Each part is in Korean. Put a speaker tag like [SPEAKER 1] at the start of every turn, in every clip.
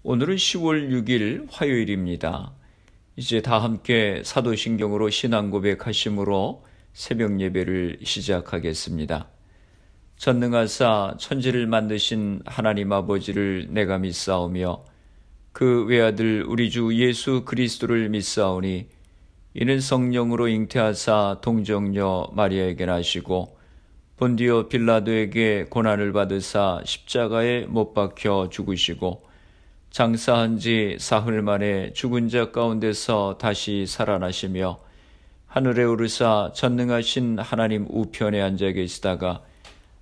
[SPEAKER 1] 오늘은 10월 6일 화요일입니다. 이제 다 함께 사도신경으로 신앙 고백하심으로 새벽 예배를 시작하겠습니다. 전능하사 천지를 만드신 하나님 아버지를 내가 믿사오며 그 외아들 우리 주 예수 그리스도를 믿사오니 이는 성령으로 잉태하사 동정녀 마리아에게 나시고 본디오 빌라도에게 고난을 받으사 십자가에 못 박혀 죽으시고 장사한 지 사흘 만에 죽은 자 가운데서 다시 살아나시며 하늘에 오르사 전능하신 하나님 우편에 앉아 계시다가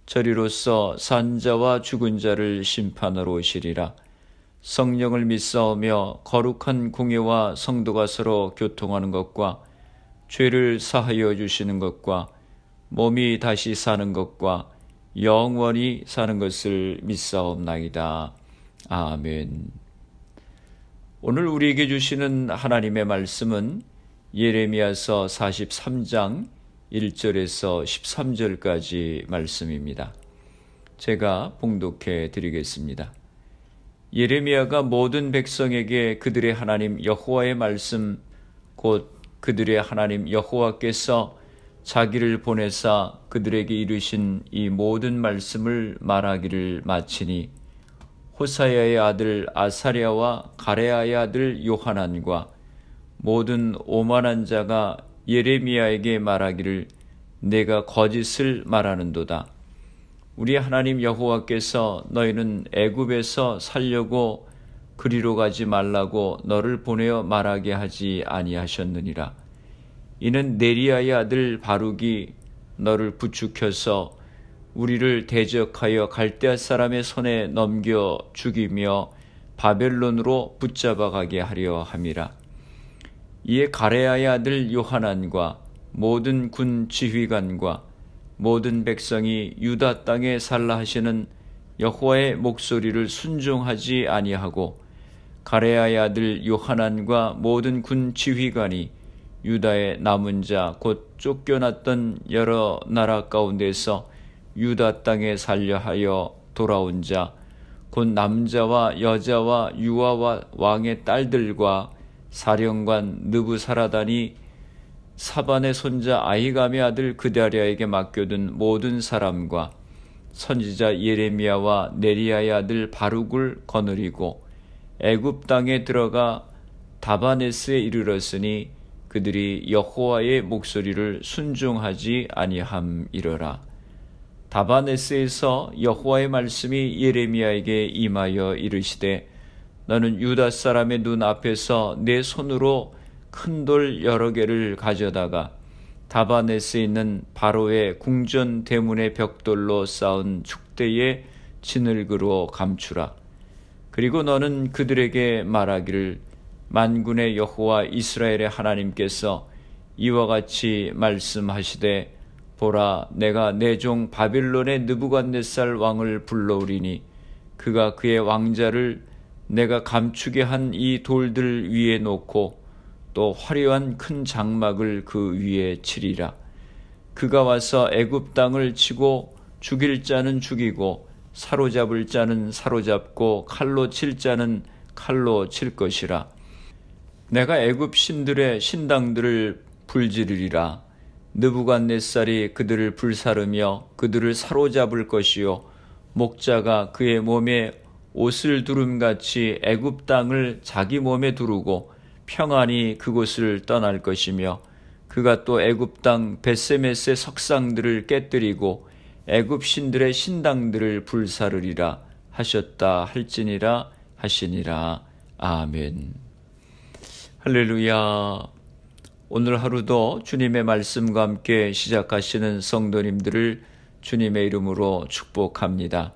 [SPEAKER 1] 저리로서 산 자와 죽은 자를 심판하러 오시리라. 성령을 믿사오며 거룩한 공예와 성도가 서로 교통하는 것과 죄를 사하여 주시는 것과 몸이 다시 사는 것과 영원히 사는 것을 믿사옵나이다. 아멘. 오늘 우리에게 주시는 하나님의 말씀은 예레미야서 43장 1절에서 13절까지 말씀입니다. 제가 봉독해 드리겠습니다. 예레미야가 모든 백성에게 그들의 하나님 여호와의 말씀 곧 그들의 하나님 여호와께서 자기를 보내사 그들에게 이르신 이 모든 말씀을 말하기를 마치니 호사야의 아들 아사랴와 가레아의 아들 요하난과 모든 오만한 자가 예레미야에게 말하기를 내가 거짓을 말하는도다. 우리 하나님 여호와께서 너희는 애굽에서 살려고 그리로 가지 말라고 너를 보내어 말하게 하지 아니하셨느니라. 이는 네리야의 아들 바룩이 너를 부추겨서 우리를 대적하여 갈대아 사람의 손에 넘겨 죽이며 바벨론으로 붙잡아 가게 하려 함이라. 이에 가레아의 아들 요하난과 모든 군 지휘관과 모든 백성이 유다 땅에 살라 하시는 여호와의 목소리를 순종하지 아니하고 가레아의 아들 요하난과 모든 군 지휘관이 유다의 남은 자 곧 쫓겨났던 여러 나라 가운데서 유다 땅에 살려 하여 돌아온 자 곧 남자와 여자와 유아와 왕의 딸들과 사령관 느부사라단이 사반의 손자 아히감의 아들 그다랴에게 맡겨둔 모든 사람과 선지자 예레미야와 네리야의 아들 바룩을 거느리고 애굽 땅에 들어가 다바네스에 이르렀으니 그들이 여호와의 목소리를 순종하지 아니함이러라. 다바네스에서 여호와의 말씀이 예레미야에게 임하여 이르시되 너는 유다 사람의 눈 앞에서 내 손으로 큰 돌 여러 개를 가져다가 다바네스에 있는 바로의 궁전 대문의 벽돌로 쌓은 축대에 진흙으로 감추라. 그리고 너는 그들에게 말하기를 만군의 여호와 이스라엘의 하나님께서 이와 같이 말씀하시되 보라, 내가 내 종 바빌론의 느부갓네살 왕을 불러오리니 그가 그의 왕자를 내가 감추게 한 이 돌들 위에 놓고 또 화려한 큰 장막을 그 위에 치리라. 그가 와서 애굽 땅을 치고 죽일 자는 죽이고 사로잡을 자는 사로잡고 칼로 칠 자는 칼로 칠 것이라. 내가 애굽 신들의 신당들을 불지르리라. 느부갓네살이 그들을 불사르며 그들을 사로잡을 것이요 목자가 그의 몸에 옷을 두름같이 애굽 땅을 자기 몸에 두르고 평안히 그곳을 떠날 것이며 그가 또 애굽 땅 벳세메스의 석상들을 깨뜨리고 애굽 신들의 신당들을 불사르리라 하셨다 할지니라 하시니라. 아멘. 할렐루야. 오늘 하루도 주님의 말씀과 함께 시작하시는 성도님들을 주님의 이름으로 축복합니다.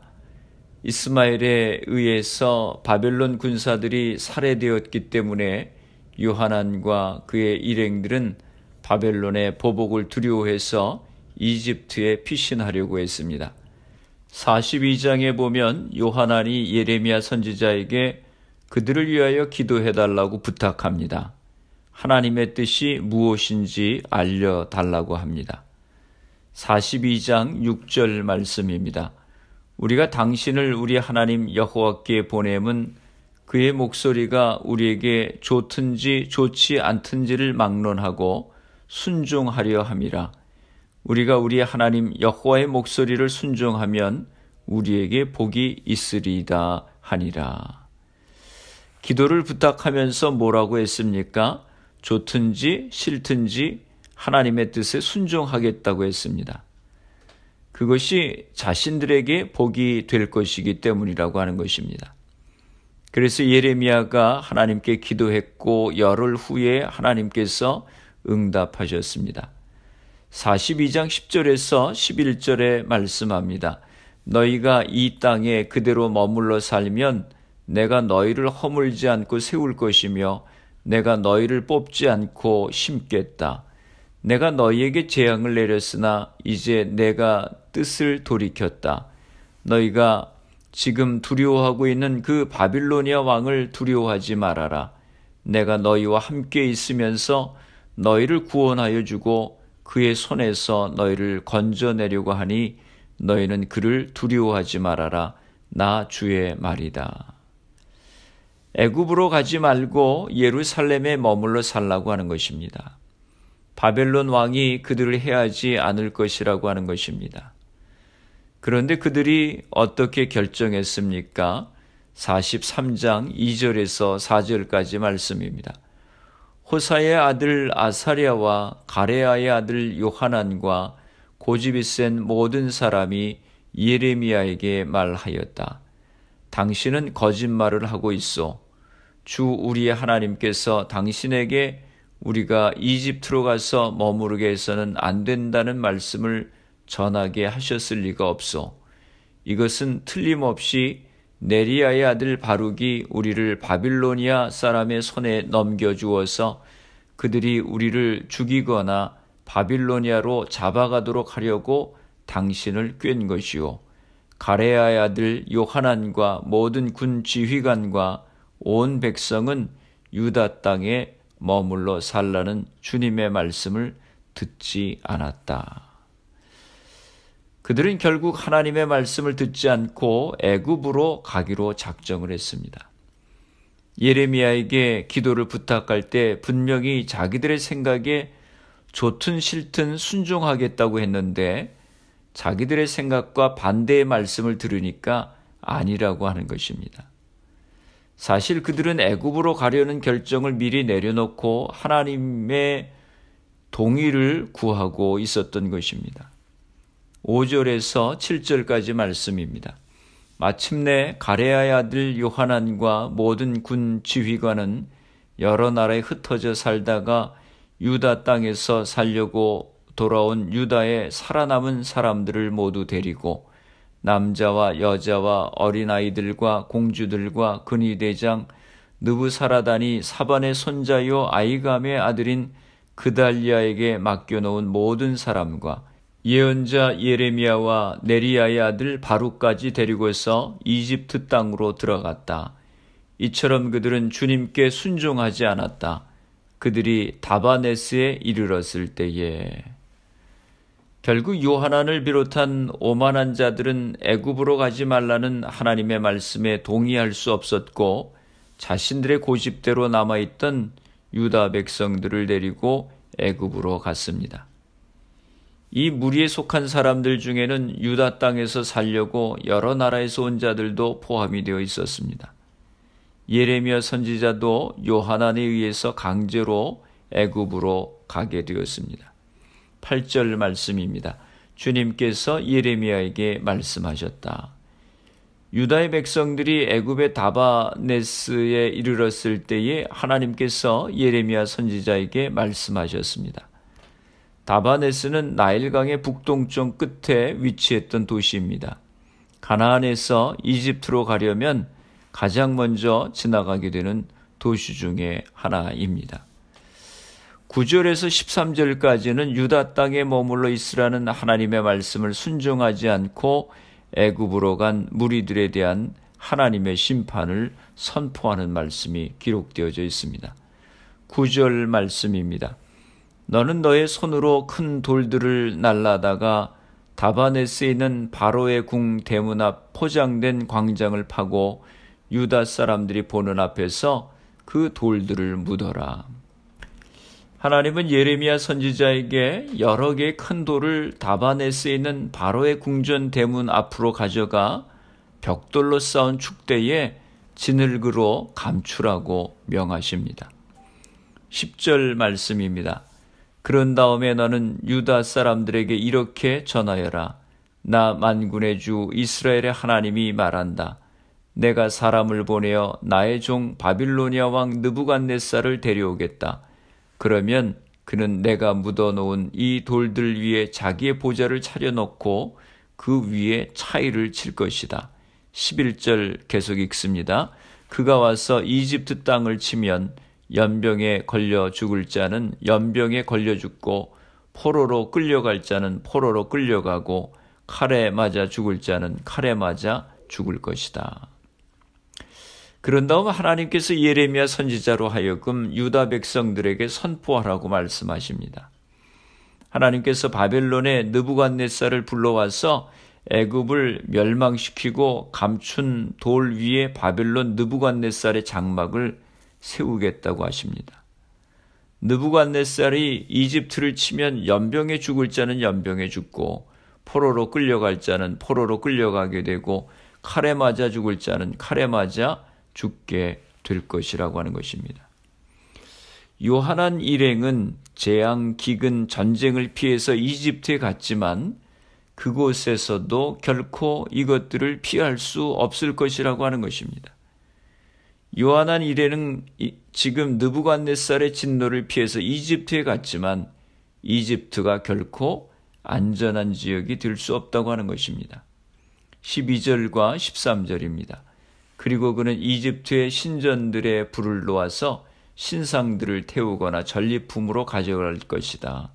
[SPEAKER 1] 이스마엘에 의해서 바벨론 군사들이 살해되었기 때문에 요하난과 그의 일행들은 바벨론의 보복을 두려워해서 이집트에 피신하려고 했습니다. 42장에 보면 요하난이 예레미야 선지자에게 그들을 위하여 기도해달라고 부탁합니다. 하나님의 뜻이 무엇인지 알려달라고 합니다. 42장 6절 말씀입니다. 우리가 당신을 우리 하나님 여호와께 보냄은 그의 목소리가 우리에게 좋든지 좋지 않든지를 막론하고 순종하려 함이라. 우리가 우리 하나님 여호와의 목소리를 순종하면 우리에게 복이 있으리이다 하니라. 기도를 부탁하면서 뭐라고 했습니까? 좋든지 싫든지 하나님의 뜻에 순종하겠다고 했습니다. 그것이 자신들에게 복이 될 것이기 때문이라고 하는 것입니다. 그래서 예레미야가 하나님께 기도했고 열흘 후에 하나님께서 응답하셨습니다. 42장 10절에서 11절에 말씀합니다. 너희가 이 땅에 그대로 머물러 살면 내가 너희를 허물지 않고 세울 것이며 내가 너희를 뽑지 않고 심겠다. 내가 너희에게 재앙을 내렸으나 이제 내가 뜻을 돌이켰다. 너희가 지금 두려워하고 있는 그 바빌로니아 왕을 두려워하지 말아라. 내가 너희와 함께 있으면서 너희를 구원하여 주고 그의 손에서 너희를 건져내려고 하니 너희는 그를 두려워하지 말아라. 나 주의 말이다. 애굽으로 가지 말고 예루살렘에 머물러 살라고 하는 것입니다. 바벨론 왕이 그들을 해하지 않을 것이라고 하는 것입니다. 그런데 그들이 어떻게 결정했습니까? 43장 2절에서 4절까지 말씀입니다. 호사의 아들 아사랴와 가레아의 아들 요하난과 고집이 센 모든 사람이 예레미야에게 말하였다. 당신은 거짓말을 하고 있어. 주 우리의 하나님께서 당신에게 우리가 이집트로 가서 머무르게 해서는 안 된다는 말씀을 전하게 하셨을 리가 없소. 이것은 틀림없이 네리야의 아들 바룩이 우리를 바빌로니아 사람의 손에 넘겨주어서 그들이 우리를 죽이거나 바빌로니아로 잡아가도록 하려고 당신을 꿰은 것이요. 가레아의 아들 요하난과 모든 군 지휘관과 온 백성은 유다 땅에 머물러 살라는 주님의 말씀을 듣지 않았다. 그들은 결국 하나님의 말씀을 듣지 않고 애굽으로 가기로 작정을 했습니다. 예레미야에게 기도를 부탁할 때 분명히 자기들의 생각에 좋든 싫든 순종하겠다고 했는데 자기들의 생각과 반대의 말씀을 들으니까 아니라고 하는 것입니다. 사실 그들은 애굽으로 가려는 결정을 미리 내려놓고 하나님의 동의를 구하고 있었던 것입니다. 5절에서 7절까지 말씀입니다. 마침내 가레아의 아들 요하난과 모든 군 지휘관은 여러 나라에 흩어져 살다가 유다 땅에서 살려고 돌아온 유다의 살아남은 사람들을 모두 데리고 남자와 여자와 어린아이들과 공주들과 근위대장 느부사라단이 사반의 손자요 아이감의 아들인 그달리아에게 맡겨놓은 모든 사람과 예언자 예레미야와 네리야의 아들 바룩까지 데리고서 이집트 땅으로 들어갔다. 이처럼 그들은 주님께 순종하지 않았다. 그들이 다바네스에 이르렀을 때에 결국 요하난을 비롯한 오만한 자들은 애굽으로 가지 말라는 하나님의 말씀에 동의할 수 없었고 자신들의 고집대로 남아있던 유다 백성들을 데리고 애굽으로 갔습니다. 이 무리에 속한 사람들 중에는 유다 땅에서 살려고 여러 나라에서 온 자들도 포함이 되어 있었습니다. 예레미야 선지자도 요하난에 의해서 강제로 애굽으로 가게 되었습니다. 8절 말씀입니다. 주님께서 예레미야에게 말씀하셨다. 유다의 백성들이 애굽의 다바네스에 이르렀을 때에 하나님께서 예레미야 선지자에게 말씀하셨습니다. 다바네스는 나일강의 북동쪽 끝에 위치했던 도시입니다. 가나안에서 이집트로 가려면 가장 먼저 지나가게 되는 도시 중에 하나입니다. 9절에서 13절까지는 유다 땅에 머물러 있으라는 하나님의 말씀을 순종하지 않고 애굽으로 간 무리들에 대한 하나님의 심판을 선포하는 말씀이 기록되어져 있습니다. 9절 말씀입니다. 너는 너의 손으로 큰 돌들을 날라다가 다바네스에 있는 바로의 궁 대문 앞 포장된 광장을 파고 유다 사람들이 보는 앞에서 그 돌들을 묻어라. 하나님은 예레미야 선지자에게 여러 개의 큰 돌을 다바네스에 있는 바로의 궁전 대문 앞으로 가져가 벽돌로 쌓은 축대에 진흙으로 감추라고 명하십니다. 10절 말씀입니다. 그런 다음에 너는 유다 사람들에게 이렇게 전하여라. 나 만군의 주 이스라엘의 하나님이 말한다. 내가 사람을 보내어 나의 종 바빌로니아 왕 느부갓네살을 데려오겠다. 그러면 그는 내가 묻어놓은 이 돌들 위에 자기의 보좌를 차려놓고 그 위에 차이를 칠 것이다. 11절 계속 읽습니다. 그가 와서 이집트 땅을 치면 연병에 걸려 죽을 자는 연병에 걸려 죽고 포로로 끌려갈 자는 포로로 끌려가고 칼에 맞아 죽을 자는 칼에 맞아 죽을 것이다. 그런 다음 하나님께서 예레미야 선지자로 하여금 유다 백성들에게 선포하라고 말씀하십니다. 하나님께서 바벨론의 느부갓네살을 불러와서 애굽을 멸망시키고 감춘 돌 위에 바벨론 느부갓네살의 장막을 세우겠다고 하십니다. 느부갓네살이 이집트를 치면 연병에 죽을 자는 연병에 죽고 포로로 끌려갈 자는 포로로 끌려가게 되고 칼에 맞아 죽을 자는 칼에 맞아 죽게 될 것이라고 하는 것입니다. 요한한 일행은 재앙, 기근, 전쟁을 피해서 이집트에 갔지만 그곳에서도 결코 이것들을 피할 수 없을 것이라고 하는 것입니다. 요한한 일행은 지금 느부갓네살의 진노를 피해서 이집트에 갔지만 이집트가 결코 안전한 지역이 될 수 없다고 하는 것입니다. 12절과 13절입니다. 그리고 그는 이집트의 신전들의 불을 놓아서 신상들을 태우거나 전리품으로 가져갈 것이다.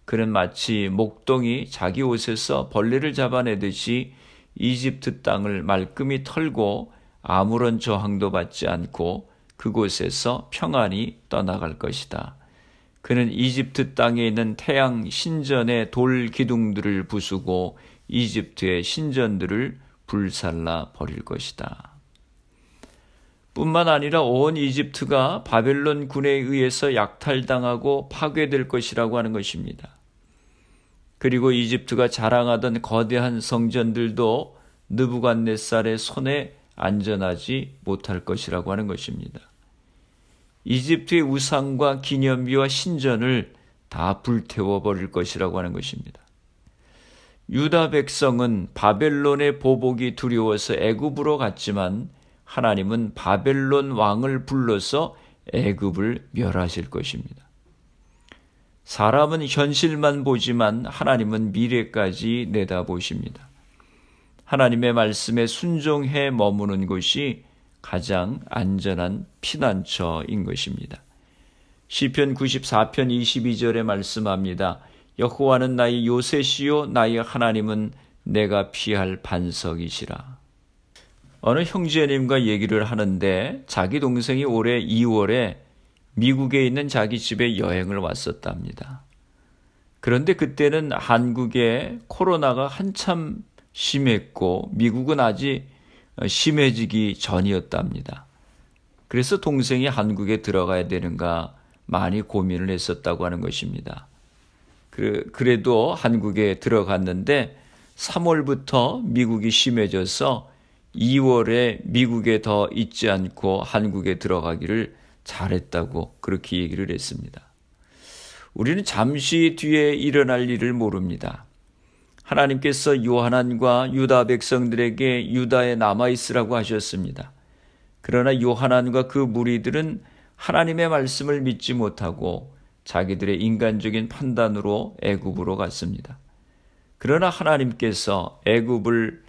[SPEAKER 1] 그는 마치 목동이 자기 옷에서 벌레를 잡아내듯이 이집트 땅을 말끔히 털고 아무런 저항도 받지 않고 그곳에서 평안히 떠나갈 것이다. 그는 이집트 땅에 있는 태양 신전의 돌 기둥들을 부수고 이집트의 신전들을 불살라 버릴 것이다. 뿐만 아니라 온 이집트가 바벨론 군에 의해서 약탈당하고 파괴될 것이라고 하는 것입니다. 그리고 이집트가 자랑하던 거대한 성전들도 느부갓네살의 손에 안전하지 못할 것이라고 하는 것입니다. 이집트의 우상과 기념비와 신전을 다 불태워 버릴 것이라고 하는 것입니다. 유다 백성은 바벨론의 보복이 두려워서 애굽으로 갔지만 하나님은 바벨론 왕을 불러서 애굽을 멸하실 것입니다. 사람은 현실만 보지만 하나님은 미래까지 내다보십니다. 하나님의 말씀에 순종해 머무는 곳이 가장 안전한 피난처인 것입니다. 시편 94편 22절에 말씀합니다. 여호와는 나의 요새시요 나의 하나님은 내가 피할 반석이시라. 어느 형제님과 얘기를 하는데 자기 동생이 올해 2월에 미국에 있는 자기 집에 여행을 왔었답니다. 그런데 그때는 한국에 코로나가 한참 심했고 미국은 아직 심해지기 전이었답니다. 그래서 동생이 한국에 들어가야 되는가 많이 고민을 했었다고 하는 것입니다. 그래도 한국에 들어갔는데 3월부터 미국이 심해져서 2월에 미국에 더 있지 않고 한국에 들어가기를 잘했다고 그렇게 얘기를 했습니다. 우리는 잠시 뒤에 일어날 일을 모릅니다. 하나님께서 요하난과 유다 백성들에게 유다에 남아있으라고 하셨습니다. 그러나 요하난과 그 무리들은 하나님의 말씀을 믿지 못하고 자기들의 인간적인 판단으로 애굽으로 갔습니다. 그러나 하나님께서 애굽을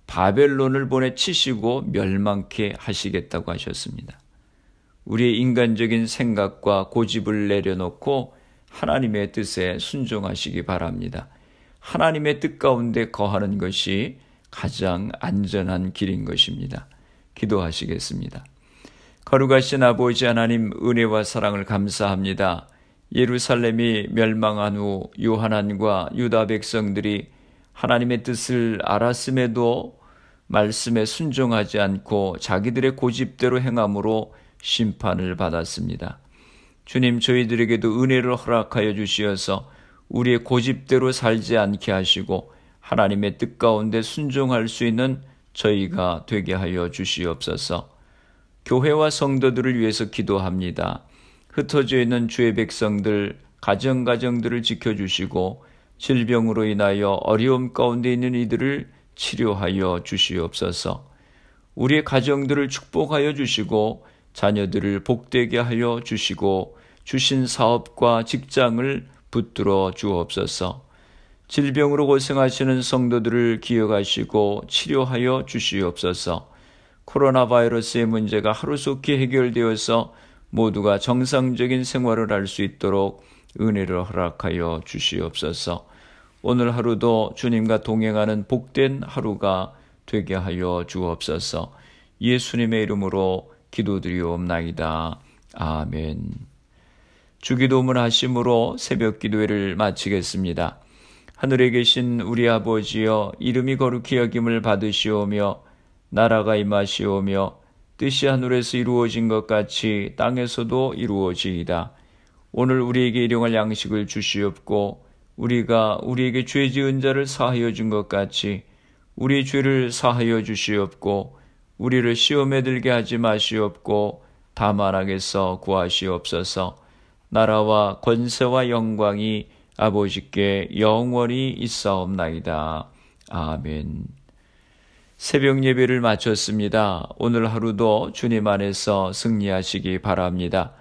[SPEAKER 1] 바벨론을 보내 치시고 멸망케 하시겠다고 하셨습니다. 우리의 인간적인 생각과 고집을 내려놓고 하나님의 뜻에 순종하시기 바랍니다. 하나님의 뜻 가운데 거하는 것이 가장 안전한 길인 것입니다. 기도하시겠습니다. 거룩하신 아버지 하나님, 은혜와 사랑을 감사합니다. 예루살렘이 멸망한 후 요하난과 유다 백성들이 하나님의 뜻을 알았음에도 말씀에 순종하지 않고 자기들의 고집대로 행함으로 심판을 받았습니다. 주님, 저희들에게도 은혜를 허락하여 주시어서 우리의 고집대로 살지 않게 하시고 하나님의 뜻 가운데 순종할 수 있는 저희가 되게 하여 주시옵소서. 교회와 성도들을 위해서 기도합니다. 흩어져 있는 주의 백성들, 가정들을 지켜주시고 질병으로 인하여 어려움 가운데 있는 이들을 치료하여 주시옵소서. 우리의 가정들을 축복하여 주시고 자녀들을 복되게 하여 주시고 주신 사업과 직장을 붙들어 주옵소서. 질병으로 고생하시는 성도들을 기억하시고 치료하여 주시옵소서. 코로나 바이러스의 문제가 하루속히 해결되어서 모두가 정상적인 생활을 할 수 있도록 은혜를 허락하여 주시옵소서. 오늘 하루도 주님과 동행하는 복된 하루가 되게 하여 주옵소서. 예수님의 이름으로 기도드리옵나이다. 아멘. 주기도문 하심으로 새벽 기도회를 마치겠습니다. 하늘에 계신 우리 아버지여, 이름이 거룩히 여김을 받으시오며 나라가 임하시오며 뜻이 하늘에서 이루어진 것 같이 땅에서도 이루어지이다. 오늘 우리에게 일용할 양식을 주시옵고 우리가 우리에게 죄 지은 자를 사하여 준 것 같이 우리 죄를 사하여 주시옵고 우리를 시험에 들게 하지 마시옵고 다만 악에서 구하시옵소서. 나라와 권세와 영광이 아버지께 영원히 있사옵나이다. 아멘. 새벽 예배를 마쳤습니다. 오늘 하루도 주님 안에서 승리하시기 바랍니다.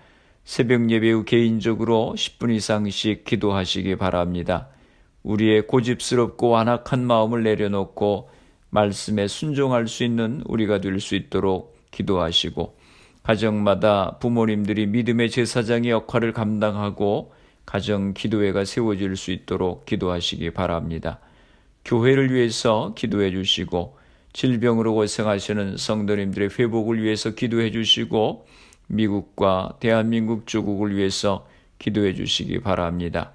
[SPEAKER 1] 새벽 예배 후 개인적으로 10분 이상씩 기도하시기 바랍니다. 우리의 고집스럽고 완악한 마음을 내려놓고 말씀에 순종할 수 있는 우리가 될 수 있도록 기도하시고, 가정마다 부모님들이 믿음의 제사장의 역할을 감당하고 가정 기도회가 세워질 수 있도록 기도하시기 바랍니다. 교회를 위해서 기도해 주시고 질병으로 고생하시는 성도님들의 회복을 위해서 기도해 주시고 미국과 대한민국 조국을 위해서 기도해 주시기 바랍니다.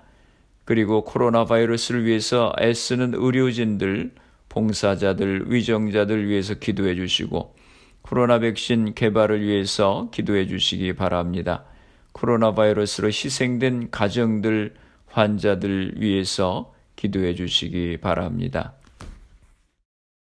[SPEAKER 1] 그리고 코로나 바이러스를 위해서 애쓰는 의료진들, 봉사자들, 위정자들 위해서 기도해 주시고 코로나 백신 개발을 위해서 기도해 주시기 바랍니다. 코로나 바이러스로 희생된 가정들, 환자들 위해서 기도해 주시기 바랍니다.